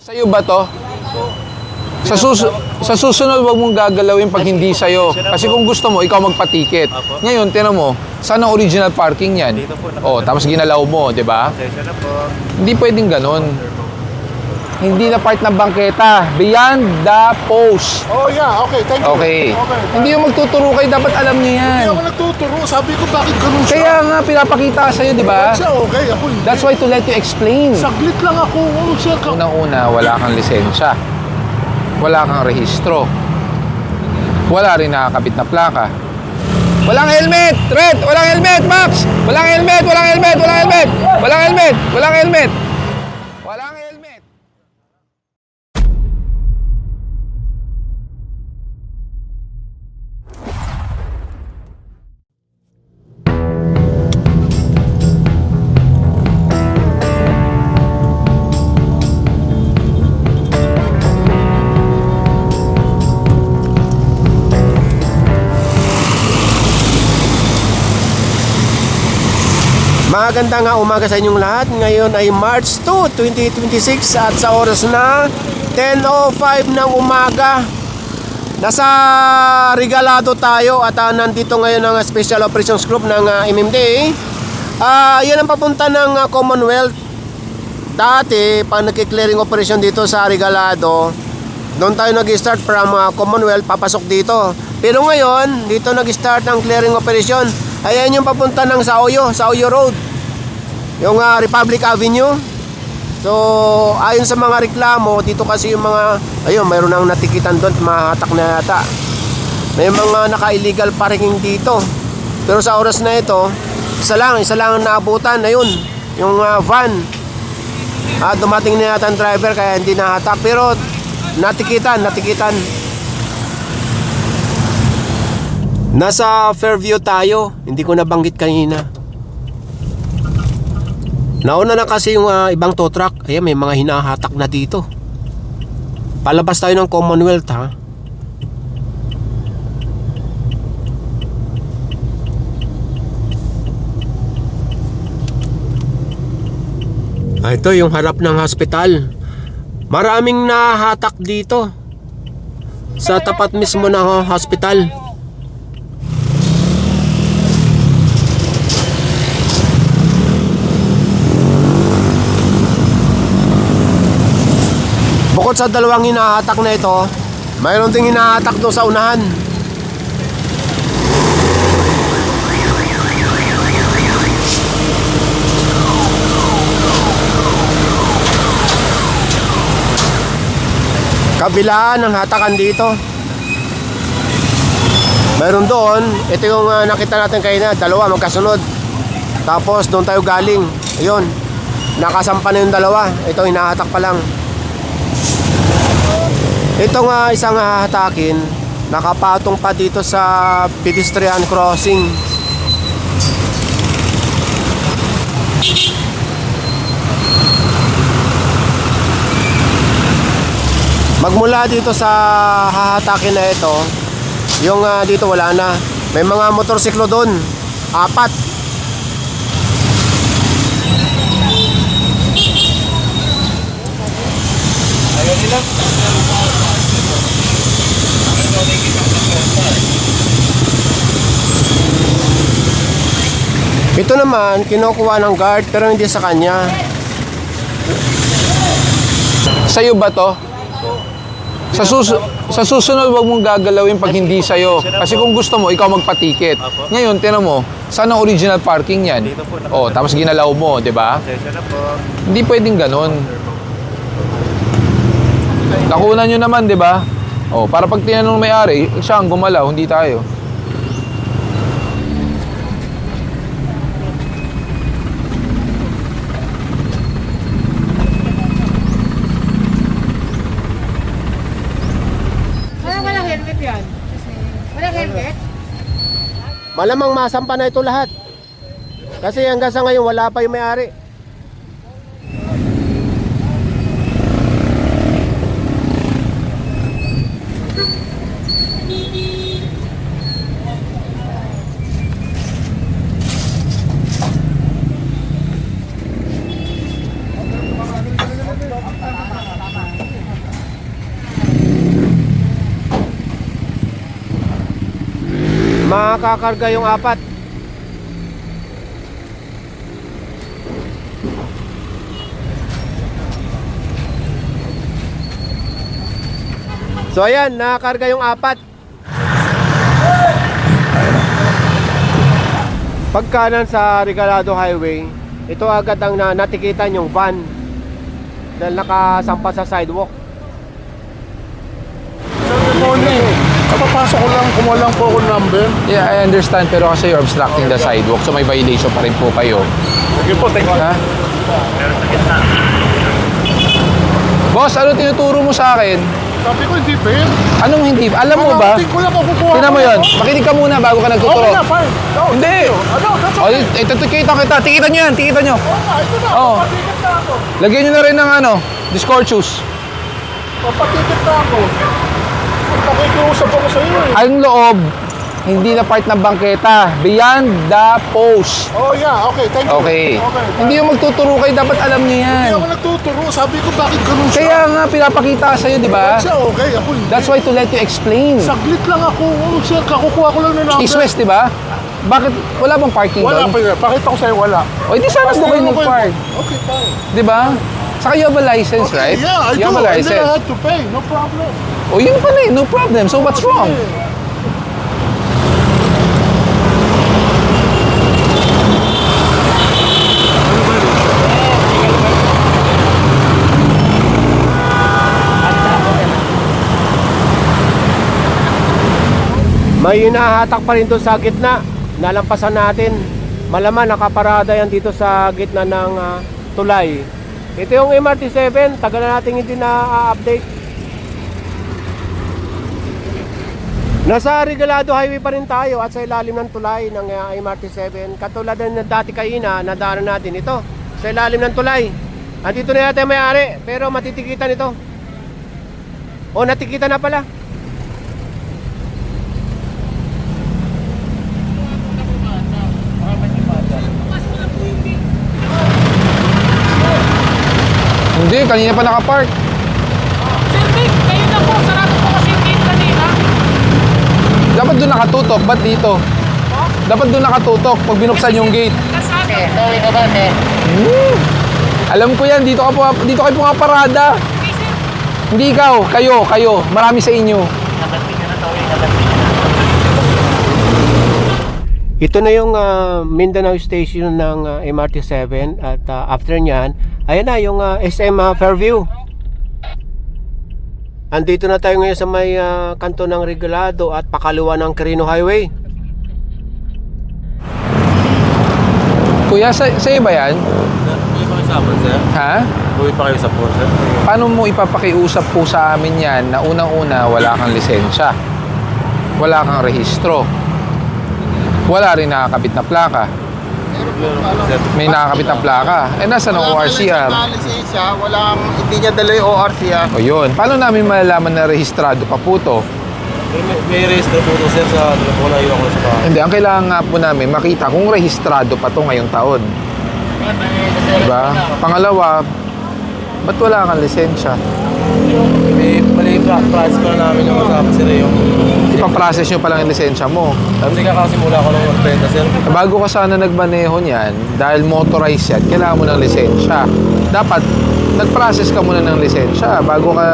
Sa'yo ba to? Sa susunod, wag mong gagalawin pag hindi sa'yo. Kasi kung gusto mo, ikaw magpa-ticket. Ngayon, tinan mo, saan ang original parking yan? Oh, tapos ginalaw mo, di ba? Hindi pwedeng ganon. Hindi na part ng bangketa. Beyond the post. Oh yeah, okay, thank you. Okay. Hindi yung magtuturo kayo, dapat alam niyo yan. Hindi ako nagtuturo. Sabi ko bakit ganun siya. Kaya nga, pinapakita sa'yo, di ba? Siya okay, ako hindi. That's why to let you explain. Saglit lang ako. Oh, siya ka. Unang-una, wala kang lisensya. Wala kang rehistro. Wala rin nakakabit na plaka. Walang helmet! Red! Walang helmet, Max! Walang helmet! Walang helmet! Walang helmet! Walang helmet! Walang helmet! Walang helmet! Magandang umaga sa inyong lahat. Ngayon ay March 2, 2026 at sa oras na 10:05 ng umaga. Nasa Regalado tayo at nandito ngayon ang Special Operations Group ng MMDA. Yan ang papunta ng Commonwealth. Dati, pag nagki-clearing operation dito sa Regalado, doon tayo nag-start from Commonwealth, papasok dito. Pero ngayon, dito nag-start ang clearing operation. Ayan yung papunta ng Saoyo Road, yung Republic Avenue. So ayon sa mga reklamo dito kasi yung mga, ayun, mayroon nang natikitan doon, mahatak na yata. May mga naka-illegal parking dito. Pero sa oras na ito, isa lang ang naabutan, ayun, yung van. Dumating na yata ang driver kaya hindi nahatak, pero natikitan. Nasa Fairview tayo, hindi ko nabanggit kanina. Nauna na kasi yung ibang tow truck. Ayan, may mga hinahatak na dito. Palabas tayo ng Commonwealth, ha. Ito yung harap ng hospital. Maraming nahatak dito sa tapat mismo ng hospital. Bukod sa dalawang hinahatak na ito, mayroon ding hinahatak doon sa unahan. Kabilaan ng hatakan dito. Mayroon doon, ito yung nakita natin kanina, dalawa magkasunod. Tapos doon tayo galing. Ayun, nakasampa na yung dalawa. Ito hinahatak pa lang. Itong isang hahatakin, nakapatong pa dito sa pedestrian crossing. Magmula dito sa hahatakin na ito, yung dito wala na. May mga motorsiklo doon, 4. Ayaw nila. Ito naman, kinukuha ng guard pero hindi sa kanya. Sa'yo ba to? Sa susunod, wag mong gagalawin pag hindi sa'yo. Kasi kung gusto mo, ikaw magpa-ticket. Ngayon, tinan mo, saan ang original parking yan? Oh, tapos ginalaw mo, di ba? Hindi pwedeng ganon. Nakunan nyo naman, di ba? Oh, para pag tinanong ng may-ari, siya ang gumalaw, hindi tayo. Walang helmet yan. Walang helmet? Malamang masampa na ito lahat. Kasi hanggang sa ngayon wala pa yung may-ari. Nakakarga yung 4. So ayan, nakakarga yung 4. Pagkanan sa Regalado Highway, ito agad ang natikitan yung van dahil nakasampa sa sidewalk. Sir, good morning. Kapapasok ko lang, kumuha lang po ako ng number. Yeah, I understand, pero kasi you're obstructing the sidewalk, so may violation pa rin po kayo. Sige po, thank you. Ha? Boss, ano tinuturo mo sa akin? Sabi ko, hindi pa yun. Anong hindi? Alam mo ba? Parating ko lang kung kukuha Tingnan mo ko. yun. Makinig ka muna bago ka nagtuturo. Okay na, fine. No, Hindi. Ano, that's O, okay. ito, kita kita. Tikitan nyo yan, tikitan nyo. Ito na, Oo. papatikit na ako. Lagyan nyo na rin ng ano, discorchus. Papatikit na ako. Pakikiusap ako sa iyo eh. Ang loob, hindi na part ng bangketa. Beyond the post. Oh yeah, okay, thank you. Okay. Okay. Hindi yung magtuturo kayo, dapat alam nyo yan. Hindi ako nagtuturo. Sabi ko, bakit ganun siya? Kaya nga, pinapakita sa'yo, di ba? Siya, okay, ako hindi. That's why to let you explain. Saglit lang ako. Sir, kakukuha ko lang ng number. East-west, di ba? Bakit wala bang parking Wala doon? pa yun. Pakita ko sa'yo, wala. O, hindi sana Basta doon kayo ano ko yun? mag-park. Okay, fine. Di ba? Saka you have a license, Okay, right? yeah, I You do. have a And then I license. had to pay. No problem. O, yun pala eh. No problem. So, what's wrong? May hinahatak pa rin doon sa gitna. Nalampasan natin. Malaman nakaparada yan dito sa gitna ng tulay. Ito yung MRT7. Tagal na natin hindi na-update. Nasa Regalado Highway pa rin tayo at sa ilalim ng tulay ng MRT7. Katulad na dati kaina, nadaanan natin ito. Sa ilalim ng tulay. Andito na yata yung may-ari, pero matitikitan ito. O, natikitan na pala. Hindi, kanina pa nakapark. Sir Vic, kayo na po. Sarado po kasi yung gate kanina. Dapat doon nakatutok. Ba't dito? Dapat doon nakatutok pag binuksan yung gate. Kasado. Alam ko yan. Dito kayo pumaparada. Okay, sir. Hindi ikaw. Kayo. Marami sa inyo. Ito na yung Mindanao Station ng MRT7 at after nyan, ayan na yung SM Fairview. Andito na tayo ngayon sa may kanto ng Regalado at pakaliwa ng Quirino Highway. Kuya, sa iyo ba yan? Uwi pa kayo sa phone, sir? Ha? Uwi pa kayo sa phone, sir? Paano mo ipapakiusap po sa amin yan na unang-una wala kang lisensya? Wala kang rehistro? Wala rin nakakabit na plaka? May nakakabit na plaka? Eh, nasa ng ORCR? Lisensya, hindi niya dala yung ORCR. O yun. Paano namin malalaman na rehistrado pa po to? May register po ito, sir, sa telepono. Iwan ko sa bahay. Hindi, ang kailangan nga po namin makita kung rehistrado pa to ngayong taon. Diba? Pangalawa, ba't wala kang lisensya? May mali pa. Price pa na namin yung kasama, sir, yung... Ipaprocess nyo pa lang yung lisensya mo. Kasi kakasimula ko ng magbenta, sir. Bago ka sana nagmaneho niyan, dahil motorized yan, kailangan mo ng lisensya. Dapat, nag-process ka muna ng lisensya bago ka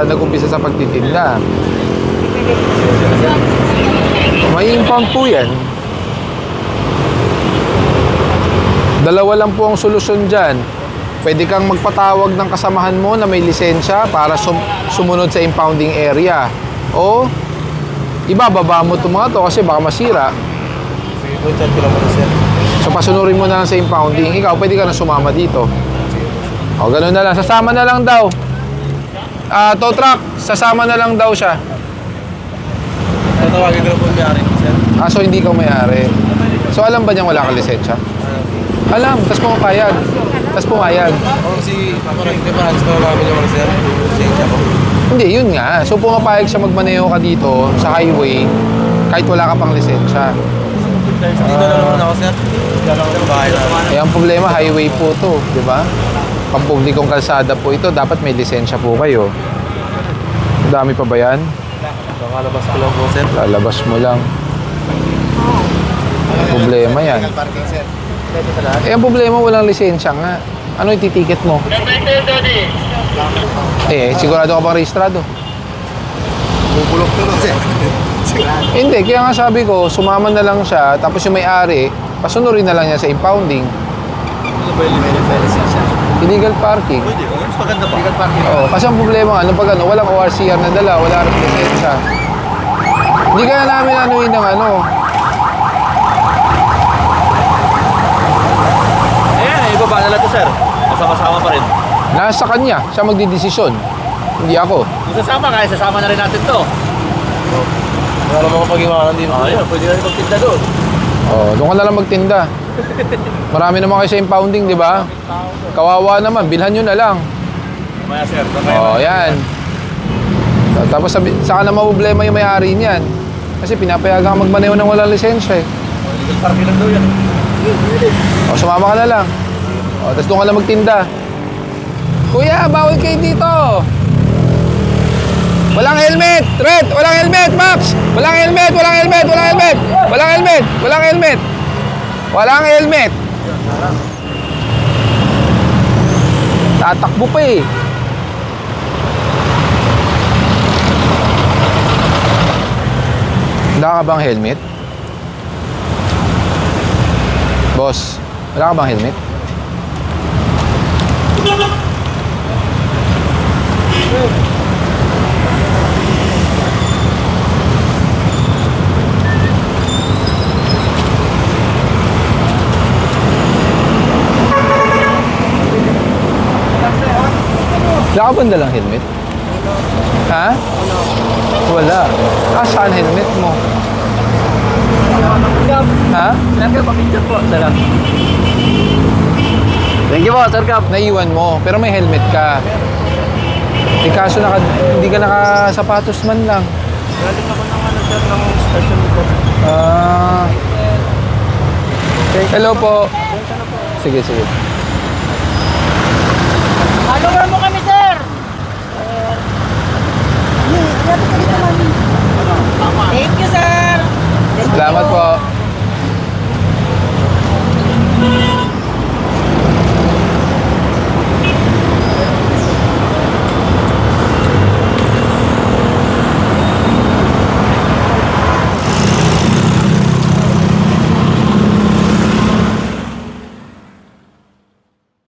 nag-umpisa sa pagtitinda. May impound po yan. Dalawa lang po ang solusyon dyan. Pwede kang magpatawag ng kasamahan mo na may lisensya para sumunod sa impounding area. O, ibababa mo itong mga to kasi baka masira. Sige po, chat ko lang muna, sir. So, pasunurin mo na lang sa impounding. Ikaw, pwede ka na sumama dito. O, ganun na lang. Sasama na lang daw. Tow truck, sasama na lang daw siya. Tatawagin ko lang po yung may-ari, sir. So hindi ka may-ari. So, alam ba niyang wala kang lisensya? Alam, tas pumapayag. Tas pumayag. Kasi, di ba, gusto namin yung mga, sir, lisensya ko. Hindi, yun nga. So, pumapayag siya magmaneho ka dito sa highway kahit wala ka pang lisensya. Dito na naman ako, sir. Dito lang ako sa bahay na. Eh, ang problema, highway po to, di ba? Pampublikong kalsada po ito, dapat may lisensya po kayo. Dami pa ba yan? Kakalabas ko lang po, sir. Lalabas mo lang. Problema yan. Parking, sir. Eh, ang problema, walang lisensya nga. Ano ititiket mo? Eh, sigurado ka bang rehistrado? Bubulok to no, sir. Hindi, kaya nga sabi ko, sumama na lang siya, tapos yung may-ari, pasunurin na lang niya sa impounding. Illegal parking. Maganda pa. Illegal parking. Oo, kasi ang problema nga, pag walang ORCR na dala, wala rin lisensya. Hindi kaya namin anuin ng ano. Ayan, ibaba na lang to, sir. Masama-sama pa rin. Nasa kanya, siya magdidesisyon. Hindi ako. Kung sasama, kaya sasama na rin natin to. Wala naman pag-iwanan din. Ayun, pwede na rin magtinda doon. Oh, doon ka na lang magtinda. Marami naman kayo sa impounding, di ba? Kawawa naman, bilhan nyo na lang. Mamaya, sir. Oh, yan. Tapos saka na problema yung may-ari niyan. Kasi pinapayagan ka magmaneho ng walang lisensya eh. Illegal parking lang daw yan. O, sumama ka na lang. O, tapos doon ka na magtinda. Kuya, bawal kayo dito. Walang helmet! Red! Walang helmet, Max! Walang helmet! Walang helmet! Walang helmet! Walang helmet! Walang helmet! Walang helmet! Tatakbo pa eh. Wala ka bang helmet? Boss, wala ka bang helmet? Wala ka bang dalang helmet? Ha? Wala. Saan helmet mo? Ha? Sir Cap, papicture po. Salam. Thank you po, Sir Cap. Naiwan mo, pero may helmet ka. Eh kaso hindi ka nakasapatos man lang. Galing ako ng ano, sir, ng station ko. Ah. Hello po. Sige, sige.